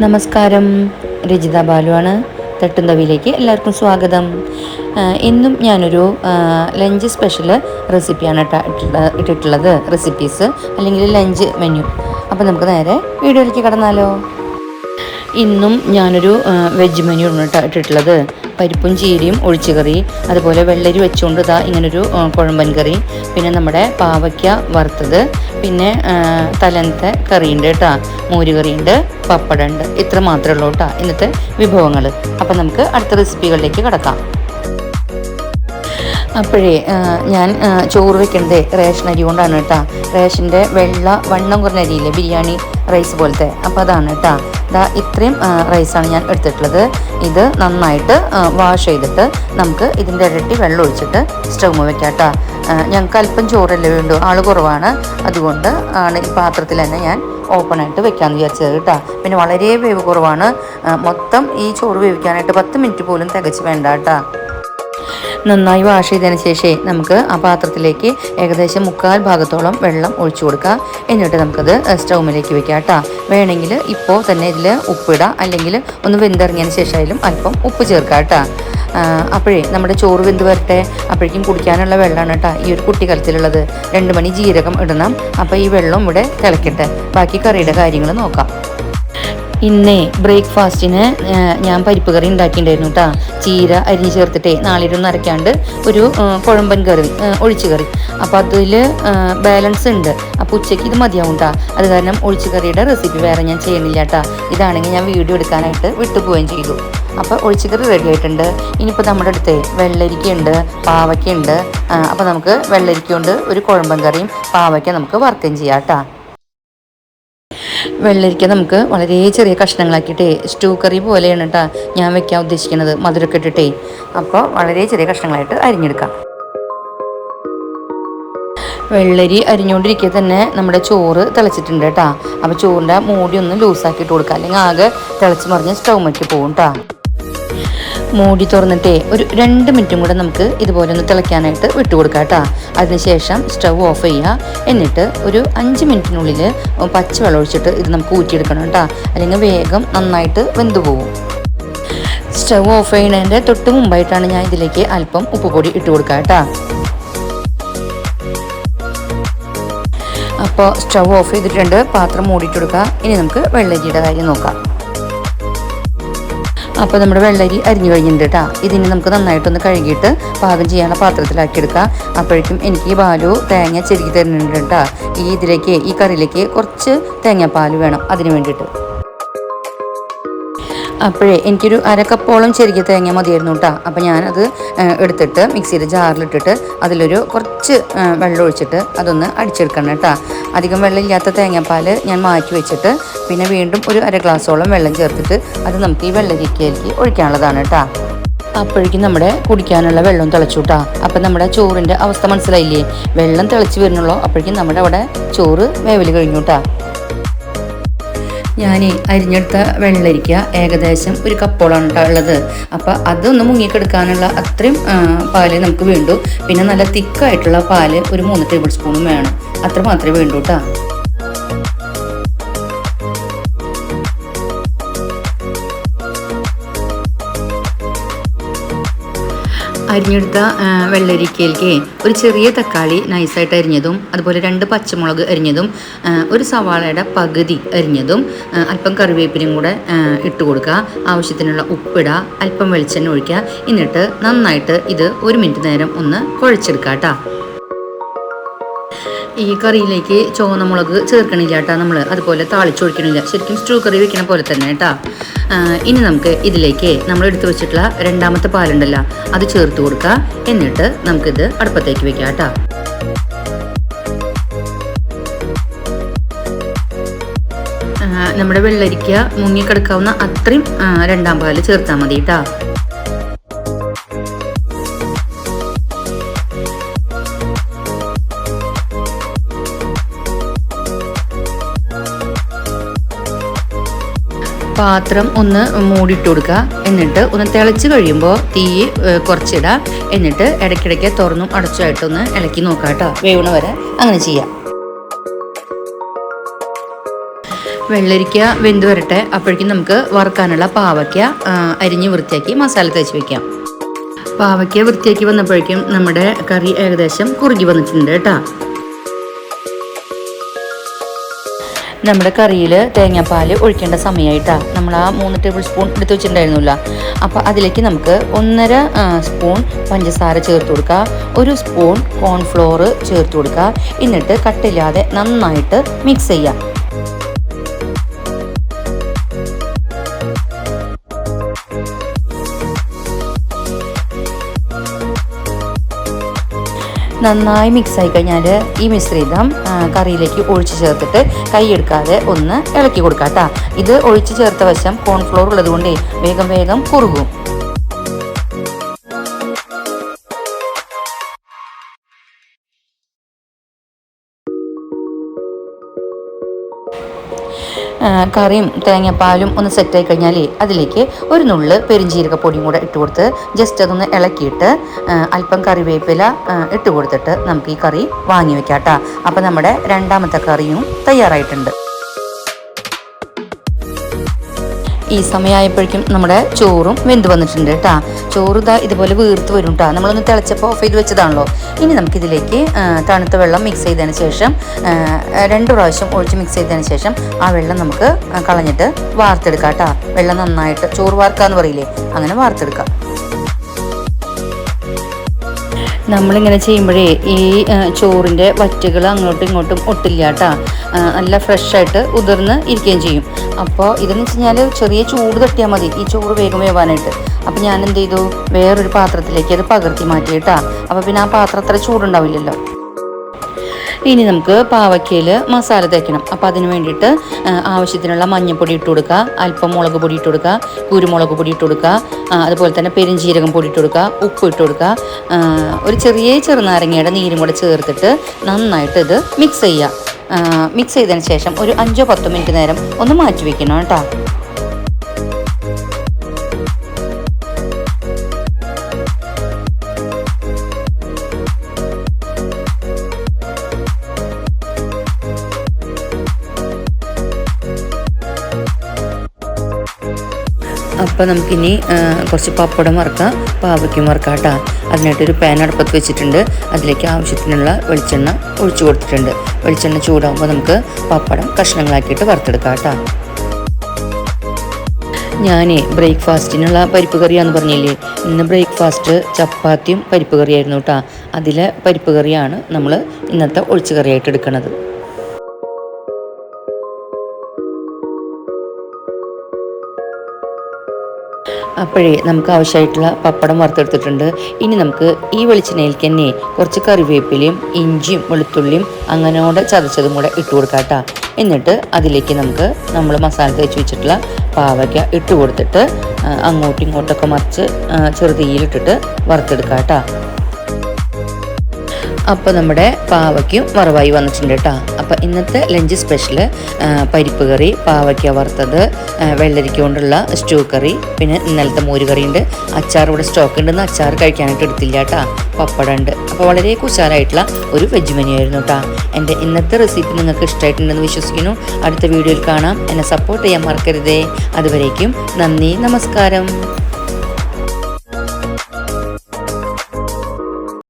നമസ്കാരം, രജിത ബാലുവാണ്. തട്ടുന്തവിയിലേക്ക് എല്ലാവർക്കും സ്വാഗതം. ഇന്നും ഞാനൊരു ലഞ്ച് സ്പെഷ്യൽ റെസിപ്പിയാണ് ഇട്ടിട്ടുള്ളത്. റെസിപ്പീസ് അല്ലെങ്കിൽ ലഞ്ച് മെനു. അപ്പോൾ നമുക്ക് നേരെ വീഡിയോയിലേക്ക് കടന്നാലോ. ഇന്നും ഞാനൊരു വെജ് മെനു ഇട്ടിട്ടുള്ളത്. പരിപ്പും ചീരയും ഒഴിച്ചുകറി, അതുപോലെ വെള്ളരി വെച്ചുകൊണ്ട് ഇങ്ങനൊരു കുഴമ്പൻ കറി, പിന്നെ നമ്മുടെ പാവയ്ക്ക വറുത്തത്, പിന്നെ തലേന്നത്തെ കറിയുണ്ട് കേട്ടോ, മോരുകറിയുണ്ട്, പപ്പടമുണ്ട്. ഇത്ര മാത്രമേ ഉള്ളൂ കേട്ടോ ഇന്നത്തെ വിഭവങ്ങൾ. അപ്പം നമുക്ക് അടുത്ത റെസിപ്പികളിലേക്ക് കടക്കാം. അപ്പോഴേ ഞാൻ ചോറ് വെക്കുന്നത് റേഷൻ അരി കൊണ്ടാണ് കേട്ടോ. റേഷൻ്റെ വണ്ണം കുറഞ്ഞ അരിയില്ലേ, ബിരിയാണി റൈസ് പോലത്തെ, അപ്പോൾ അതാണ് കേട്ടോ. ഇത്രയും റൈസാണ് ഞാൻ എടുത്തിട്ടുള്ളത്. ഇത് നന്നായിട്ട് വാഷ് ചെയ്തിട്ട് നമുക്ക് ഇതിൻ്റെ ഇരട്ടി വെള്ളം ഒഴിച്ചിട്ട് സ്റ്റൗമ്മ വെക്കാം കേട്ടോ. ഞങ്ങൾക്ക് അല്പം ചോറല്ലേ വേണ്ടു, ആൾ കുറവാണ്. അതുകൊണ്ട് ആണ് ഈ പാത്രത്തിൽ തന്നെ ഞാൻ ഓപ്പണായിട്ട് വെക്കാമെന്ന് വിചാരിച്ചത് കേട്ടോ. പിന്നെ വളരെ വേവ് കുറവാണ്. മൊത്തം ഈ ചോറ് വേവിക്കാനായിട്ട് 10 മിനിറ്റ് പോലും തികച്ച് വേണ്ട കേട്ടോ. നന്നായി വാഷ് ചെയ്തതിന് ശേഷം നമുക്ക് ആ പാത്രത്തിലേക്ക് ഏകദേശം 1/4 ഭാഗത്തോളം വെള്ളം ഒഴിച്ചു കൊടുക്കുക. എന്നിട്ട് നമുക്കത് സ്റ്റൗമിലേക്ക് വെക്കാം കേട്ടോ. വേണമെങ്കിൽ ഇപ്പോൾ തന്നെ ഇതിൽ ഉപ്പിടാം, അല്ലെങ്കിൽ ഒന്ന് വെന്തിറങ്ങിയതിന് ശേഷമായാലും അല്പം ഉപ്പ് ചേർക്കാം കേട്ടോ. അപ്പോഴേ നമ്മുടെ ചോറ് വെന്ത് വരട്ടെ. അപ്പോഴേക്കും കുടിക്കാനുള്ള വെള്ളമാണ് കേട്ടോ ഈ ഒരു കുട്ടിക്കാലത്തിലുള്ളത്. 2 മണി ജീരകം ഇടണം. അപ്പോൾ ഈ വെള്ളം ഇവിടെ തിളക്കട്ടെ. ബാക്കി കറിയുടെ കാര്യങ്ങൾ നോക്കാം. ഇന്നേ ബ്രേക്ക്ഫാസ്റ്റിന് ഞാൻ പരിപ്പ് കറി ഉണ്ടാക്കിയിട്ടുണ്ടായിരുന്നു കേട്ടോ. ചീര അരിഞ്ഞ് ചേർത്തിട്ടേ നാളിരൊന്നും അരയ്ക്കാണ്ട് ഒരു കുഴമ്പൻ കറി, ഒഴിച്ചു കറി. അപ്പോൾ അതിൽ ബാലൻസ് ഉണ്ട്. അപ്പോൾ ഉച്ചയ്ക്ക് ഇത് മതിയാവും കേട്ടോ. അത് കാരണം ഒഴിച്ചു കറിയുടെ റെസിപ്പി വേറെ ഞാൻ ചെയ്യണില്ല കേട്ടോ. ഇതാണെങ്കിൽ ഞാൻ വീഡിയോ എടുക്കാനായിട്ട് വിട്ടുപോവുകയും ചെയ്തു. അപ്പോൾ ഒഴിച്ചുകറി റെഡി ആയിട്ടുണ്ട്. ഇനിയിപ്പോൾ നമ്മുടെ അടുത്ത് വെള്ളരിക്കയുണ്ട്, പാവയ്ക്കുണ്ട്. അപ്പോൾ നമുക്ക് വെള്ളരിക്ക കൊണ്ട് ഒരു കുഴമ്പൻ കറിയും പാവയ്ക്ക നമുക്ക് വറുക്കുകയും ചെയ്യാം കേട്ടോ. വെള്ളരിക്ക നമുക്ക് വളരെ ചെറിയ കഷ്ണങ്ങളാക്കിയിട്ടേ സ്റ്റൂ കറി പോലെയാണ് കേട്ടോ ഞാൻ വെക്കാൻ ഉദ്ദേശിക്കുന്നത്, മധുരമൊക്കെ ഇട്ടിട്ടേ. അപ്പോൾ വളരെ ചെറിയ കഷ്ണങ്ങളായിട്ട് അരിഞ്ഞെടുക്കാം. വെള്ളരി അരിഞ്ഞുകൊണ്ടിരിക്കുക തന്നെ നമ്മുടെ ചോറ് തിളച്ചിട്ടുണ്ട് കേട്ടോ. അപ്പോൾ ചോറിൻ്റെ മൂടി ഒന്ന് ലൂസാക്കിയിട്ട് കൊടുക്കുക, അല്ലെങ്കിൽ ആകെ തിളച്ച് മറിഞ്ഞ് സ്റ്റൗമ്മയ്ക്ക് പോകും കേട്ടോ. മൂടി തുറന്നിട്ടേ ഒരു 2 മിനിറ്റും കൂടെ നമുക്ക് ഇതുപോലെ ഒന്ന് തിളയ്ക്കാനായിട്ട് വിട്ടു കൊടുക്കാം കേട്ടോ. അതിനുശേഷം സ്റ്റൗ ഓഫ് ചെയ്യുക. എന്നിട്ട് ഒരു 5 മിനിറ്റിനുള്ളിൽ പച്ചവെള്ളം ഒഴിച്ചിട്ട് ഇത് നമുക്ക് ഊറ്റിയെടുക്കണം കേട്ടോ, അല്ലെങ്കിൽ വേഗം നന്നായിട്ട് വെന്തു പോകും. സ്റ്റൗ ഓഫ് ചെയ്യുന്നതിൻ്റെ തൊട്ട് മുമ്പായിട്ടാണ് ഞാൻ ഇതിലേക്ക് അല്പം ഉപ്പുപൊടി ഇട്ട് കൊടുക്കുക കേട്ടോ. അപ്പോൾ സ്റ്റൗ ഓഫ് ചെയ്തിട്ടുണ്ട്, പാത്രം മൂടിയിട്ട് കൊടുക്കുക. ഇനി നമുക്ക് വെള്ളരിയുടെ കാര്യം നോക്കാം. അപ്പോൾ നമ്മുടെ വെള്ളരി അരിഞ്ഞു കഴിഞ്ഞിട്ടുണ്ട് കേട്ടോ. ഇതിന് നമുക്ക് നന്നായിട്ടൊന്ന് കഴുകിയിട്ട് പാകം ചെയ്യാനുള്ള പാത്രത്തിലാക്കിയെടുക്കാം. അപ്പോഴേക്കും എനിക്ക് ബാലു തേങ്ങ ചെരുക്കി തരുന്നുണ്ട് കേട്ടോ. ഈ കറിയിലേക്ക് കുറച്ച് തേങ്ങാപ്പാൽ വേണം അതിന് വേണ്ടിയിട്ട്. അപ്പോഴേ എനിക്കൊരു 1/2 കപ്പോളം ചെറിയ തേങ്ങ മതിയായിരുന്നു കേട്ടോ. അപ്പോൾ ഞാനത് എടുത്തിട്ട് മിക്സിയുടെ ജാറിലിട്ടിട്ട് അതിലൊരു കുറച്ച് വെള്ളം ഒഴിച്ചിട്ട് അതൊന്ന് അടിച്ചെടുക്കണം കേട്ടോ. അധികം വെള്ളമില്ലാത്ത തേങ്ങാപ്പാൽ ഞാൻ മാറ്റി വെച്ചിട്ട് പിന്നെ വീണ്ടും ഒരു 1/2 ഗ്ലാസ്സോളം വെള്ളം ചേർത്തിട്ട് അത് നമുക്ക് ഈ വെള്ളരിക്കയിലേക്ക് ഒഴിക്കാനുള്ളതാണ് കേട്ടോ. അപ്പോഴേക്കും നമ്മുടെ കുടിക്കാനുള്ള വെള്ളം തിളച്ചു കേട്ടോ. അപ്പം നമ്മുടെ ചോറിൻ്റെ അവസ്ഥ മനസ്സിലായില്ലേ, വെള്ളം തിളച്ച് വരുന്നുള്ളൂ. അപ്പോഴേക്കും നമ്മുടെ അവിടെ ചോറ് വേവൽ കഴിഞ്ഞു കേട്ടോ. ഞാൻ അരിഞ്ഞെടുത്ത വെള്ളരിക്ക ഏകദേശം 1 കപ്പോളാണ് കേട്ടോ ഉള്ളത്. അപ്പോൾ അതൊന്ന് മുങ്ങിക്കെടുക്കാനുള്ള അത്രയും പാല് നമുക്ക് വേണ്ടു. പിന്നെ നല്ല തിക്കായിട്ടുള്ള പാല് ഒരു 3 ടേബിൾ സ്പൂണും വേണം. അത്ര മാത്രമേ വേണ്ടൂ കേട്ടോ. അരിഞ്ഞെടുത്ത വെള്ളരിക്കയിലേക്ക് ഒരു ചെറിയ തക്കാളി നൈസായിട്ട് അരിഞ്ഞതും, അതുപോലെ 2 പച്ചമുളക് അരിഞ്ഞതും, ഒരു സവാളയുടെ പകുതി അരിഞ്ഞതും, അല്പം കറിവേപ്പിലയും കൂടെ ഇട്ട് കൊടുക്കുക. ആവശ്യത്തിനുള്ള ഉപ്പിടുക, അല്പം വെളിച്ചെണ്ണ ഒഴിക്കുക. എന്നിട്ട് നന്നായിട്ട് ഇത് 1 മിനിറ്റ് നേരം ഒന്ന് കുഴച്ചെടുക്കുക കേട്ടോ. ഈ കറിയിലേക്ക് ചുവന്ന മുളക് ചേർക്കണില്ല കേട്ടോ നമ്മൾ, അതുപോലെ താളിച്ചൊഴിക്കണില്ല. ശരിക്കും സ്റ്റൂ കറി വെക്കണ പോലെ തന്നെ കേട്ടോ. ഇനി നമുക്ക് ഇതിലേക്ക് നമ്മൾ എടുത്തു വെച്ചിട്ടുള്ള 2ാമത്തെ പാലുണ്ടല്ലോ അത് ചേർത്ത് കൊടുക്കുക. എന്നിട്ട് നമുക്കിത് അടുപ്പത്തേക്ക് വെക്കാം കേട്ടോ. നമ്മുടെ വെള്ളരിക്ക മുങ്ങിക്കിടക്കാവുന്ന അത്രയും 2ാം പാല് ചേർത്താൽ മതി കേട്ടോ. പാത്രം ഒന്ന് മൂടിയിട്ട് കൊടുക്കുക. എന്നിട്ട് ഒന്ന് തിളച്ച് കഴിയുമ്പോൾ തീ കുറച്ചിടുക. എന്നിട്ട് ഇടയ്ക്കിടയ്ക്ക് തുറന്നും അടച്ചുമായിട്ടൊന്ന് ഇളക്കി നോക്കാം കേട്ടോ. വേവണ വരെ അങ്ങനെ ചെയ്യാം. വെള്ളരിക്ക വെന്ത് വരട്ടെ. അപ്പോഴേക്കും നമുക്ക് വറുക്കാനുള്ള പാവയ്ക്ക അരിഞ്ഞ് വൃത്തിയാക്കി മസാല തേച്ച് വെക്കാം. പാവയ്ക്ക വൃത്തിയാക്കി വന്നപ്പോഴേക്കും നമ്മുടെ കറി ഏകദേശം കുറുകി വന്നിട്ടുണ്ട് കേട്ടോ. നമ്മുടെ കറിയിൽ തേങ്ങാപ്പാൽ ഒഴിക്കേണ്ട സമയമായിട്ടാണ്. നമ്മൾ ആ 3 ടേബിൾ സ്പൂൺ എടുത്ത് വെച്ചിട്ടുണ്ടായിരുന്നില്ല. അപ്പോൾ അതിലേക്ക് നമുക്ക് 1.5 സ്പൂൺ പഞ്ചസാര ചേർത്ത് കൊടുക്കുക, 1 സ്പൂൺ കോൺഫ്ലോർ ചേർത്ത് കൊടുക്കുക. എന്നിട്ട് കട്ടില്ലാതെ നന്നായിട്ട് മിക്സ് ചെയ്യുക. നന്നായി മിക്സായി കഴിഞ്ഞാൽ ഈ മിശ്രിതം കറിയിലേക്ക് ഒഴിച്ച് ചേർത്തിട്ട് കൈയെടുക്കാതെ ഒന്ന് ഇളക്കി കൊടുക്കാം കേട്ടോ. ഇത് ഒഴിച്ച് ചേർത്ത വശം കോൺഫ്ലോർ ഉള്ളതുകൊണ്ട് വേഗം വേഗം കുറുകും. കറിയും തേങ്ങാപ്പാലും ഒന്ന് സെറ്റായി കഴിഞ്ഞാൽ അതിലേക്ക് ഒരു നുള്ള് പെരിഞ്ചീരകപ്പൊടിയും കൂടെ ഇട്ട് കൊടുത്ത് ജസ്റ്റ് അതൊന്ന് ഇളക്കിയിട്ട് അല്പം കറിവേപ്പില ഇട്ട് കൊടുത്തിട്ട് നമുക്ക് ഈ കറി വാങ്ങി വെക്കാം കേട്ടോ. അപ്പോൾ നമ്മുടെ രണ്ടാമത്തെ കറിയും തയ്യാറായിട്ടുണ്ട്. ഈ സമയമായപ്പോഴേക്കും നമ്മുടെ ചോറും വെന്ത് വന്നിട്ടുണ്ട് കേട്ടോ. ചോറ് ഇതുപോലെ വീർത്ത് വരും കേട്ടോ. നമ്മളൊന്ന് തിളച്ചപ്പോൾ ഓഫ് ചെയ്ത് വെച്ചതാണല്ലോ. ഇനി നമുക്കിതിലേക്ക് തണുത്ത വെള്ളം മിക്സ് ചെയ്തതിന് ശേഷം 2 പ്രാവശ്യം ഒഴിച്ച് മിക്സ് ചെയ്തതിന് ശേഷം ആ വെള്ളം നമുക്ക് കളഞ്ഞിട്ട് വാർത്തെടുക്കാം കേട്ടോ. വെള്ളം നന്നായിട്ട് ചോറ് വാർക്കാന്ന് പറയില്ലേ, അങ്ങനെ വാർത്തെടുക്കാം. നമ്മളിങ്ങനെ ചെയ്യുമ്പോഴേ ഈ ചോറിൻ്റെ വറ്റുകൾ അങ്ങോട്ടും ഇങ്ങോട്ടും ഒട്ടില്ല കേട്ടോ. നല്ല ഫ്രഷായിട്ട് ഉതിർന്ന് ഇരിക്കുകയും ചെയ്യും. അപ്പോൾ ഇതെന്ന് വെച്ച് കഴിഞ്ഞാൽ ചെറിയ ചൂട് തട്ടിയാൽ മതി ഈ ചോറ് വേഗം വേവാനായിട്ട്. അപ്പോൾ ഞാൻ എന്ത് ചെയ്തു, വേറൊരു പാത്രത്തിലേക്ക് അത് പകർത്തി മാറ്റി കേട്ടോ. അപ്പോൾ പിന്നെ ആ പാത്രം അത്ര ചൂടുണ്ടാവില്ലല്ലോ. ഇനി നമുക്ക് പാവയ്ക്കയിൽ മസാല തേക്കണം. അപ്പോൾ അതിന് വേണ്ടിയിട്ട് ആവശ്യത്തിനുള്ള മഞ്ഞൾപ്പൊടി ഇട്ട് കൊടുക്കുക, അല്പം മുളക് പൊടി ഇട്ട് കൊടുക്കുക, കുരുമുളക് പൊടി ഇട്ട് കൊടുക്കുക, അതുപോലെ തന്നെ പെരുംജീരകം പൊടി ഇട്ട് കൊടുക്കുക, ഉപ്പ് ഇട്ട് കൊടുക്കുക, ഒരു ചെറുനാരങ്ങയുടെ നീരും കൂടെ ചേർത്തിട്ട് നന്നായിട്ട് ഇത് മിക്സ് ചെയ്യുക. മിക്സ് ചെയ്തതിന് ശേഷം ഒരു 5-10 മിനിറ്റ് നേരം ഒന്ന് മാറ്റി വയ്ക്കണം കേട്ടോ. അപ്പോൾ നമുക്കിനി കുറച്ച് പപ്പടം വറുക്കാം, പാവയ്ക്കും വറുക്കാം കേട്ടോ. അതിനായിട്ടൊരു പാൻ അടുപ്പത്ത് വെച്ചിട്ടുണ്ട്. അതിലേക്ക് ആവശ്യത്തിനുള്ള വെളിച്ചെണ്ണ ഒഴിച്ചു കൊടുത്തിട്ടുണ്ട്. വെളിച്ചെണ്ണ ചൂടാകുമ്പോൾ നമുക്ക് പപ്പടം കഷ്ണങ്ങളാക്കിയിട്ട് വറുത്തെടുക്കാം കേട്ടോ. ഞാൻ ബ്രേക്ക്ഫാസ്റ്റിനുള്ള പരിപ്പ് കറിയാണെന്ന് പറഞ്ഞില്ലേ, ഇന്ന് ബ്രേക്ക്ഫാസ്റ്റ് ചപ്പാത്തിയും പരിപ്പ് കറിയായിരുന്നു കേട്ടോ. അതിലെ പരിപ്പ് കറിയാണ് നമ്മൾ ഇന്നത്തെ ഒഴിച്ചു കറിയായിട്ട് എടുക്കുന്നത്. അപ്പോഴേ നമുക്ക് ആവശ്യമായിട്ടുള്ള പപ്പടം വറുത്തെടുത്തിട്ടുണ്ട്. ഇനി നമുക്ക് ഈ വെളിച്ചെണ്ണയിലേക്ക് തന്നെ കുറച്ച് കറിവേപ്പിലയും ഇഞ്ചിയും വെളുത്തുള്ളിയും അങ്ങനോടെ ചതച്ചതും കൂടെ ഇട്ട് കൊടുക്കാം കേട്ടോ. എന്നിട്ട് അതിലേക്ക് നമുക്ക് നമ്മൾ മസാല തേച്ച് വെച്ചിട്ടുള്ള പാവയ്ക്ക ഇട്ട് കൊടുത്തിട്ട് അങ്ങോട്ടും ഇങ്ങോട്ടൊക്കെ മറിച്ച് ചെറുതീയിലിട്ടിട്ട് വറുത്തെടുക്കാം കേട്ടോ. അപ്പോൾ നമ്മുടെ പാവയ്ക്കും വറവായി വന്നിട്ടുണ്ട് കേട്ടോ. അപ്പോൾ ഇന്നത്തെ ലഞ്ച് സ്പെഷ്യൽ പരിപ്പ് കറി, പാവയ്ക്ക വറുത്തത്, വെള്ളരിക്ക കൊണ്ടുള്ള സ്റ്റൂ കറി, പിന്നെ ഇന്നലത്തെ മോര് കറിയുണ്ട്. അച്ചാർ ഇവിടെ സ്റ്റോക്ക് ഉണ്ടെന്ന് അച്ചാർ കഴിക്കാനായിട്ട് എടുത്തില്ല കേട്ടോ. പപ്പടം ഉണ്ട്. അപ്പോൾ വളരെ കുശാലായിട്ടുള്ള ഒരു വെജ് മെനു ആയിരുന്നു കേട്ടോ. എൻ്റെ ഇന്നത്തെ റെസിപ്പി നിങ്ങൾക്ക് ഇഷ്ടമായിട്ടുണ്ടെന്ന് വിശ്വസിക്കുന്നു. അടുത്ത വീഡിയോയിൽ കാണാം. എന്നെ സപ്പോർട്ട് ചെയ്യാൻ മറക്കരുതേ. അതുവരേക്കും നന്ദി, നമസ്കാരം.